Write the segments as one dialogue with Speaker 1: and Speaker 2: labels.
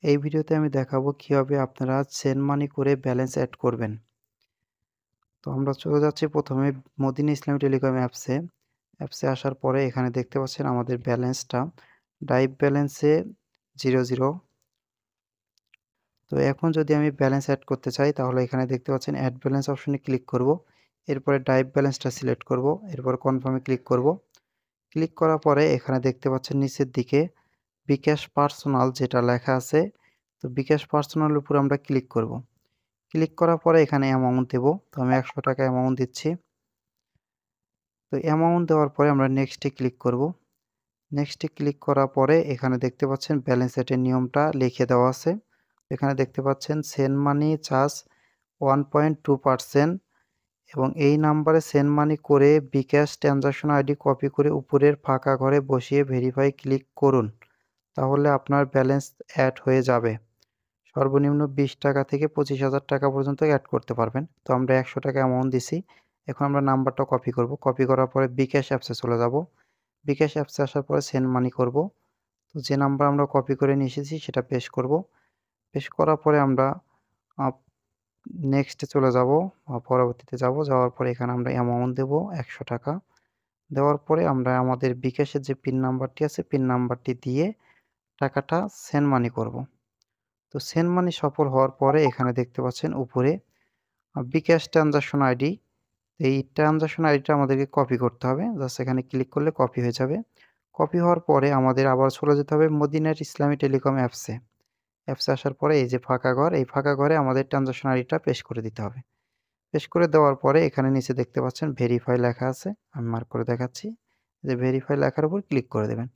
Speaker 1: এই ভিডিওতে আমি দেখাবো কিভাবে আপনারা সেন্ড মানি করে ব্যালেন্স অ্যাড করবেন। তো আমরা চলে যাচ্ছি প্রথমে মদিনা ইসলামী টেলিকম অ্যাপসে আসার পরে এখানে দেখতে পাচ্ছেন আমাদের ব্যালেন্সটা ডাইভ ব্যালেন্সে 00। তো এখন যদি আমি ব্যালেন্স অ্যাড করতে চাই তাহলে এখানে দেখতে পাচ্ছেন অ্যাড ব্যালেন্স অপশনে ক্লিক করব। এরপরে ডাইভ ব্যালেন্সটা সিলেক্ট করব, এরপর কনফার্মে ক্লিক করব। ক্লিক করার পরে এখানে দেখতে পাচ্ছেন নিচের দিকে বিকাশ পার্সোনাল যেটা লেখা আছে, তো বিকাশ পার্সোনালের উপর আমরা ক্লিক করব। ক্লিক করার পরে এখানে অ্যামাউন্ট দেব। তো আমি 100 টাকা অ্যামাউন্ট দিচ্ছি। তো অ্যামাউন্ট দেওয়ার পরে আমরা নেক্সটে ক্লিক করব। নেক্সটে ক্লিক করার পরে এখানে দেখতে পাচ্ছেন ব্যালেন্স সেটের নিয়মটা লিখে দেওয়া আছে। এখানে দেখতে পাচ্ছেন সেন্ড মানি চার্জ 1.2% এবং এই নাম্বারে সেন্ড মানি করে বিকাশ ট্রানজাকশন আইডি কপি করে উপরের ফাঁকা ঘরে বসিয়ে ভেরিফাই ক্লিক করুন, তাহলে আপনার ব্যালেন্স অ্যাড হয়ে যাবে। সর্বনিম্ন 20 টাকা থেকে 25,000 টাকা পর্যন্ত অ্যাড করতে পারবেন। তো আমরা 100 টাকা অ্যামাউন্ট দিছি। এখন আমরা নাম্বারটা কপি করব। কপি করার পরে বিকাশ অ্যাপসে চলে যাব। বিকাশ অ্যাপসে আসার পরে সেন্ড মানি করব। তো যে নাম্বার আমরা কপি করে নিয়ে এসেছি সেটা পেস্ট করব। পেস্ট করার পরে আমরা নেক্সটে চলে যাব, পরবর্তীতে যাব। যাওয়ার পরে এখানে আমরা অ্যামাউন্ট দেব 100 টাকা। দেওয়ার পরে আমরা আমাদের বিকাশের যে পিন নাম্বারটি আছে পিন নাম্বারটি দিয়ে টাকাটা সেন্ড মানি করব। তো সেন্ড মানি সফল হওয়ার পরে এখানে দেখতে পাচ্ছেন উপরে বিকাশ ট্রানজাকশন আইডি, এই ট্রানজাকশন আইডিটা আমাদেরকে কপি করতে হবে। জাস্ট এখানে ক্লিক করলে কপি হয়ে যাবে। কপি হওয়ার পরে আমাদের আবার চলে যেতে হবে মদিনার ইসলামী টেলিকম অ্যাপসে আসার পরে এই যে ফাঁকা ঘর, এই ফাঁকা ঘরে আমাদের ট্রানজাকশন আইডিটা পেস্ট করে দিতে হবে। পেস্ট করে দেওয়ার পরে এখানে নিচে দেখতে পাচ্ছেন ভেরিফাই লেখা আছে, আমি মার্ক করে দেখাচ্ছি। যে ভেরিফাই লেখার উপর ক্লিক করে দেবেন।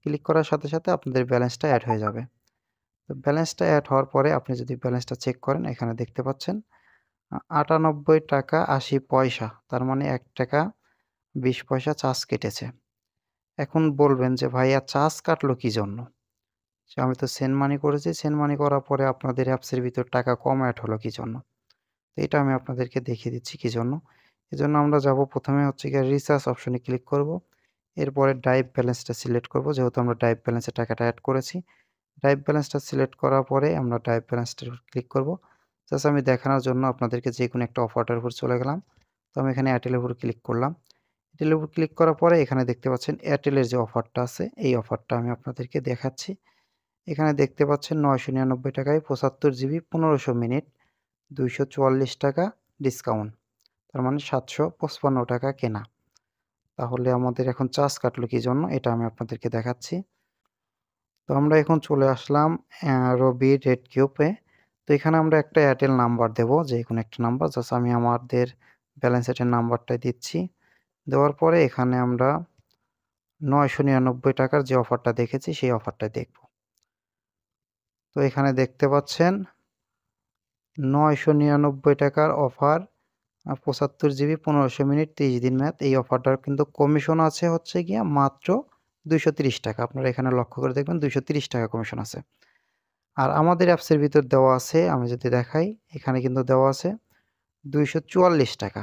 Speaker 1: ক্লিক করার সাথে সাথে আপনাদের ব্যালেন্সটা অ্যাড হয়ে যাবে। তো ব্যালেন্সটা অ্যাড হওয়ার পরে আপনি যদি ব্যালেন্সটা চেক করেন এখানে দেখতে পাচ্ছেন 98 টাকা 80 পয়সা, তার মানে 1 টাকা 20 পয়সা চার্জ কেটেছে। এখন বলবেন যে ভাইয়া চার্জ কাটলো কি জন্য? যে আমি তো সেন্ড মানি করেছি, সেন্ড মানি করার পরে আপনাদের অ্যাপসের ভিতর টাকা কম অ্যাড হলো কি জন্য? তো এটা আমি আপনাদেরকে দেখিয়ে দিচ্ছি কি জন্য। এজন্য আমরা যাব প্রথমে হচ্ছে গিয়ে রিচার্জ অপশনে ক্লিক করব। এরপরে ডাইভ ব্যালেন্সটা সিলেক্ট করব, যেহেতু আমরা ডাইভ ব্যালেন্সে টাকাটা অ্যাড করেছি। ডাইভ ব্যালেন্সটা সিলেক্ট করার পরে আমরা ডাইভ ব্যালেন্সটার উপর ক্লিক করব। জাস্ট আমি দেখানোর জন্য আপনাদেরকে যেকোনো একটা অফারটার উপর চলে গেলাম। তো আমি এখানে এয়ারটেলের উপর ক্লিক করলাম। এয়ারটেলের উপর ক্লিক করার পরে এখানে দেখতে পাচ্ছেন এয়ারটেলের যে অফারটা আছে এই অফারটা আমি আপনাদেরকে দেখাচ্ছি। এখানে দেখতে পাচ্ছেন 999 টাকায় 75 জিবি 1500 মিনিট 244 টাকা ডিসকাউন্ট, তার মানে 755 টাকা কেনা। তাহলে আমাদের এখন চার্জ কাটলো কি জন্য এটা আমি আপনাদেরকে দেখাচ্ছি। তো আমরা এখন চলে আসলাম রবি রেড কিউবে। তো এখানে আমরা একটা এয়ারটেল নাম্বার দেব, যেকোনো একটা নাম্বার। জাস্ট আমি আমাদের ব্যালেন্স এটের নাম্বারটাই দিচ্ছি। দেওয়ার পরে এখানে আমরা 999 টাকার যে অফারটা দেখেছি সেই অফারটাই দেখব। তো এখানে দেখতে পাচ্ছেন 999 টাকার অফার, 75 জিবি 1500 মিনিট 30 দিন মেয়াদ। এই অফারটার কিন্তু কমিশন আছে হচ্ছে গিয়ে মাত্র 230 টাকা। আপনারা এখানে লক্ষ্য করে দেখবেন 230 টাকা কমিশন আছে। আর আমাদের অ্যাপসের ভিতর দেওয়া আছে, আমি যদি দেখাই এখানে কিন্তু দেওয়া আছে 244 টাকা।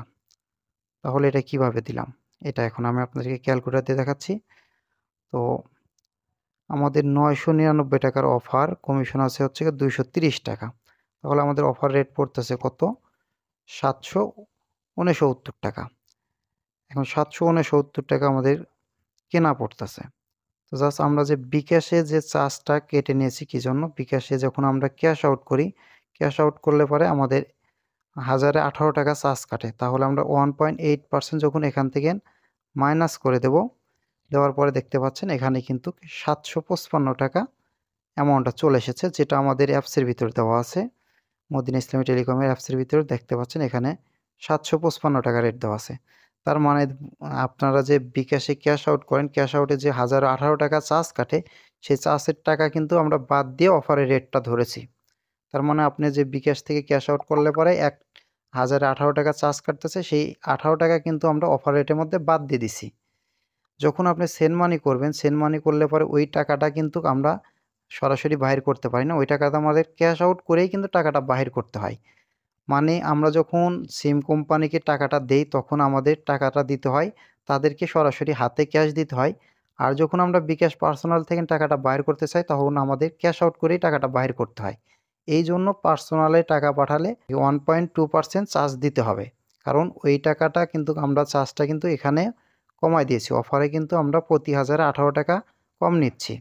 Speaker 1: তাহলে এটা কিভাবে দিলাম? এটা এখন আমি আপনাদেরকে ক্যালকুলেটর দিয়ে দেখাচ্ছি। তো আমাদের 999 টাকার অফার, কমিশন আছে হচ্ছে গিয়ে 230 টাকা। তাহলে আমাদের অফার রেট পড়তেছে কত? 769 টাকা। এখন 769 টাকা আমাদের কেনা পড়তেছে। তো জাস্ট আমরা যে বিকাশে যে চার্জটা কেটে নিয়েছি কি জন্য? বিকাশে যখন আমরা ক্যাশ আউট করি, ক্যাশ আউট করলে পরে আমাদের 1018 টাকা চার্জ কাটে। তাহলে আমরা 1.8% যখন এখান থেকে মাইনাস করে দেব, দেওয়ার পরে দেখতে পাচ্ছেন এখানে কিন্তু 755 টাকা অ্যামাউন্টটা চলে এসেছে, যেটা আমাদের অ্যাপসের ভিতর দেওয়া আছে। মদিনা ইসলামী টেলিকমের অ্যাপসের ভিতরে দেখতে পাচ্ছেন এখানে 755 টাকা রেট দেওয়া আছে। তার মানে আপনারা যে বিকাশে ক্যাশ আউট করেন, ক্যাশ আউটে যে 1018 টাকা চার্জ কাটে, সেই চার্জের টাকা কিন্তু আমরা বাদ দিয়ে অফারের রেটটা ধরেছি। তার মানে আপনি যে বিকাশ থেকে ক্যাশ আউট করলে পরে 1018 টাকা চার্জ কাটতেছে, সেই 18 টাকা কিন্তু আমরা অফার রেটের মধ্যে বাদ দিয়ে দিছি। যখন আপনি সেন্ড মানি করবেন, সেন্ড মানি করলে পরে ওই টাকাটা কিন্তু আমরা সরাসরি বাহির করতে পারি না। ওই টাকাটা আমাদের ক্যাশ আউট করেই কিন্তু টাকাটা বাহির করতে হয়। মানে আমরা যখন সিম কোম্পানিকে টাকাটা দেই তখন আমাদের টাকাটা দিতে হয়, তাদেরকে সরাসরি হাতে ক্যাশ দিতে হয়। আর যখন আমরা বিকাশ পার্সোনাল থেকে টাকাটা বাইর করতে চাই তখন আমাদের ক্যাশ আউট করেই টাকাটা বাইর করতে হয়। এই জন্য পার্সোনালে টাকা পাঠালে 1.2% চার্জ দিতে হবে, কারণ ওই টাকাটা কিন্তু আমরা চার্জটা কিন্তু এখানে কমাই দিয়েছি। অফারে কিন্তু আমরা প্রতি 1000-এ 18 টাকা কম নিচ্ছি,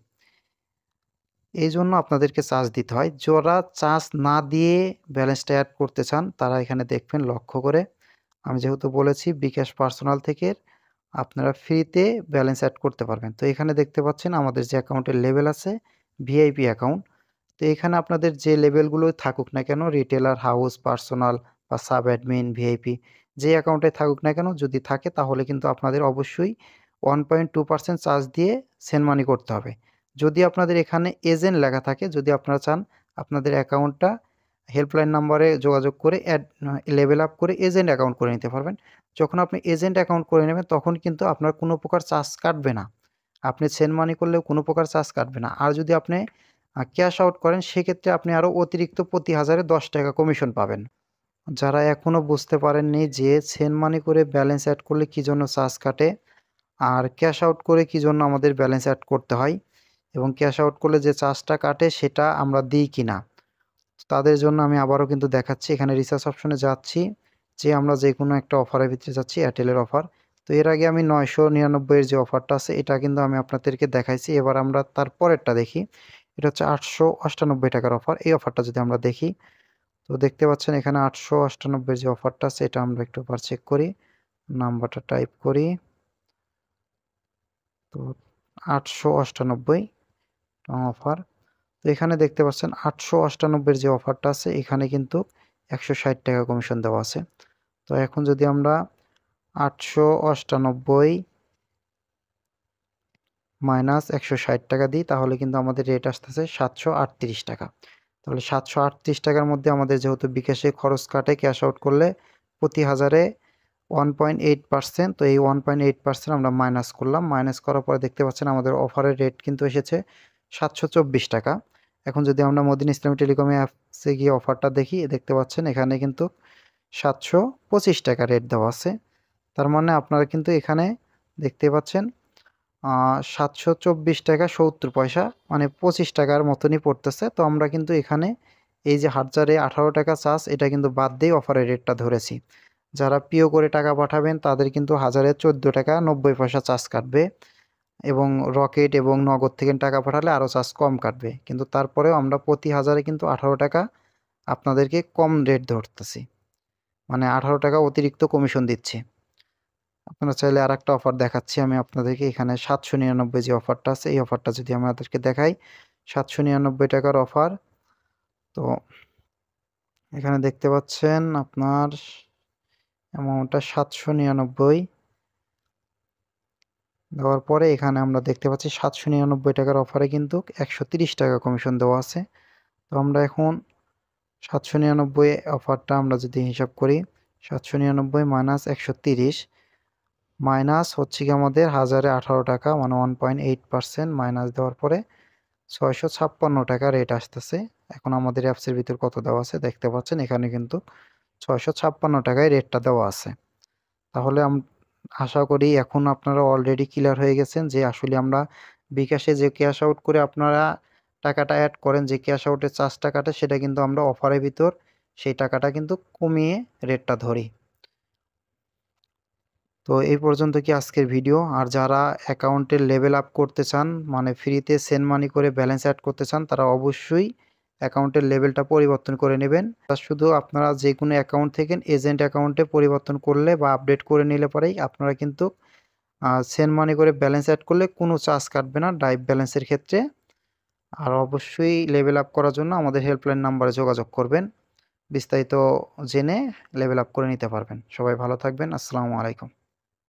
Speaker 1: এই জন্য আপনাদেরকে চার্জ দিতে হয়। যারা চার্জ না দিয়ে ব্যালেন্সটা অ্যাড করতে চান তারা এখানে দেখবেন লক্ষ্য করে, আমি যেহেতু বলেছি বিকাশ পার্সোনাল থেকে আপনারা ফ্রিতে ব্যালেন্স অ্যাড করতে পারবেন। তো এখানে দেখতে পাচ্ছেন আমাদের যে অ্যাকাউন্টের লেভেল আছে ভিআইপি অ্যাকাউন্ট। তো এখানে আপনাদের যে লেভেলগুলোই থাকুক না কেন, রিটেলার, হাউস, পার্সোনাল বা সাব অ্যাডমিন, ভিআইপি, যে অ্যাকাউন্টে থাকুক না কেন, যদি থাকে তাহলে কিন্তু আপনাদের অবশ্যই 1.2% চার্জ দিয়ে সেন্ড মানি করতে হবে। যদি আপনাদের এখানে এজেন্ট লেখা থাকে, যদি আপনারা চান আপনাদের অ্যাকাউন্টটা হেল্পলাইন নাম্বারে যোগাযোগ করে লেভেল আপ করে এজেন্ট অ্যাকাউন্ট করে নিতে পারবেন। যখন আপনি এজেন্ট অ্যাকাউন্ট করে নেবেন তখন কিন্তু আপনার কোনো প্রকার চার্জ কাটবে না। আপনি সেন্ড মানি করলেও কোনো প্রকার চার্জ কাটবে না। আর যদি আপনি ক্যাশ আউট করেন সেক্ষেত্রে আপনি আরও অতিরিক্ত প্রতি 1000-এ 10 টাকা কমিশন পাবেন। যারা এখনও বুঝতে পারেননি যে সেন্ড মানি করে ব্যালেন্স অ্যাড করলে কী জন্য চার্জ কাটে আর ক্যাশ আউট করে কী জন্য আমাদের ব্যালেন্স অ্যাড করতে হয় এবং ক্যাশ আউট করলে যে চার্জটা কাটে সেটা আমরা দিই কি না, তাদের জন্য আমি আবারও কিন্তু দেখাচ্ছি। এখানে রিসার্চ অপশনে যাচ্ছি, যে আমরা যে কোনো একটা অফারের ভিতরে যাচ্ছি, এয়ারটেলের অফার। তো এর আগে আমি 999 এর যে অফারটা আছে এটা কিন্তু আমি আপনাদেরকে দেখাইছি। এবার আমরা তার পরেরটা দেখি। এটা হচ্ছে 898 টাকার অফার। এই অফারটা যদি আমরা দেখি, তো দেখতে পাচ্ছেন এখানে 898 এর যে অফারটা আছে এটা আমরা একটু চেক করি, নাম্বারটা টাইপ করি। তো 898 অফার। তো এখানে দেখতে পাচ্ছেন 898 এর যে অফারটা আছে এখানে কিন্তু 160 টাকা কমিশন দেওয়া আছে। তো এখন যদি আমরা 898 মাইনাস 160 টাকা দিই তাহলে কিন্তু আমাদের রেট আসতেছে 738 টাকা। তাহলে 738 টাকার মধ্যে আমাদের যেহেতু বিকাশে খরচ কাটে ক্যাশ আউট করলে প্রতি 1000-এ 1.8%, তো এই 1.8% আমরা মাইনাস করলাম। মাইনাস করার পরে দেখতে পাচ্ছেন আমাদের অফারের রেট কিন্তু এসেছে 724 টাকা। এখন যদি আমরা মদিন ইসলামী টেলিকমে অ্যাপসে গিয়ে অফারটা দেখি, দেখতে পাচ্ছেন এখানে কিন্তু 725 টাকা রেট দেওয়া আছে। তার মানে আপনারা কিন্তু এখানে দেখতে পাচ্ছেন 724 টাকা 70 পয়সা, মানে 25 টাকার মতনই পড়তেছে। তো আমরা কিন্তু এখানে এই যে 1000-এ 18 টাকা চার্জ এটা কিন্তু বাদ দিয়ে অফারের রেটটা ধরেছি। যারা পিও করে টাকা পাঠাবেন তাদের কিন্তু 1000-এ 14 টাকা 90 পয়সা চার্জ কাটবে এবং রকেট এবং নগদ থেকে টাকা পাঠালে আরও চার্জ কম কাটবে। কিন্তু তারপরেও আমরা প্রতি 1000-এ কিন্তু 18 টাকা আপনাদেরকে কম রেট ধরতেছি, মানে 18 টাকা অতিরিক্ত কমিশন দিচ্ছি। আপনারা চাইলে আরেকটা অফার দেখাচ্ছি আমি আপনাদেরকে। এখানে 799 যে অফারটা আছে এই অফারটা যদি আমাদেরকে দেখাই, 799 টাকার অফার। তো এখানে দেখতে পাচ্ছেন আপনার অ্যামাউন্টটা 799 দেওয়ার পরে এখানে আমরা দেখতে পাচ্ছি 799 টাকার অফারে কিন্তু 130 টাকা কমিশন দেওয়া আছে। তো আমরা এখন 799 অফারটা আমরা যদি হিসাব করি, 799 মাইনাস 130 মাইনাস হচ্ছে কি আমাদের 1000-এ 18 টাকা, মানে 1.8% মাইনাস দেওয়ার পরে 656 টাকা রেট আসতেছে। এখন আমাদের অ্যাপসের ভিতর কত দেওয়া আছে দেখতে পাচ্ছেন, এখানে কিন্তু 656 টাকায় রেটটা দেওয়া আছে। তাহলে আশা করি এখন আপনারা অলরেডি ক্লিয়ার হয়ে গেছেন যে আসলে আমরা বিকাশে যে ক্যাশ আউট করে আপনারা টাকাটা অ্যাড করেন, যে ক্যাশ আউটের চার্জটা কাটে সেটা কিন্তু আমরা অফারের ভিতর সেই টাকাটা কিন্তু কমিয়ে রেটটা ধরি। তো এই পর্যন্ত কি আজকের ভিডিও। আর যারা অ্যাকাউন্টের লেভেল আপ করতে চান, মানে ফ্রিতে সেন্ড মানি করে ব্যালেন্স অ্যাড করতে চান, তারা অবশ্যই অ্যাকাউন্টের লেভেলটা পরিবর্তন করে নেবেন। শুধু আপনারা যে কোনো অ্যাকাউন্ট থেকে এজেন্ট অ্যাকাউন্টে পরিবর্তন করলে বা আপডেট করে নিলে পরেই আপনারা কিন্তু সেন্ড মানি করে ব্যালেন্স অ্যাড করলে কোনো চার্জ কাটবে না ডাইভ ব্যালেন্সের ক্ষেত্রে। আর অবশ্যই লেভেল আপ করার জন্য আমাদের হেল্পলাইন নাম্বারে যোগাযোগ করবেন, বিস্তারিত জেনে লেভেল আপ করে নিতে পারবেন। সবাই ভালো থাকবেন। আসসালামু আলাইকুম।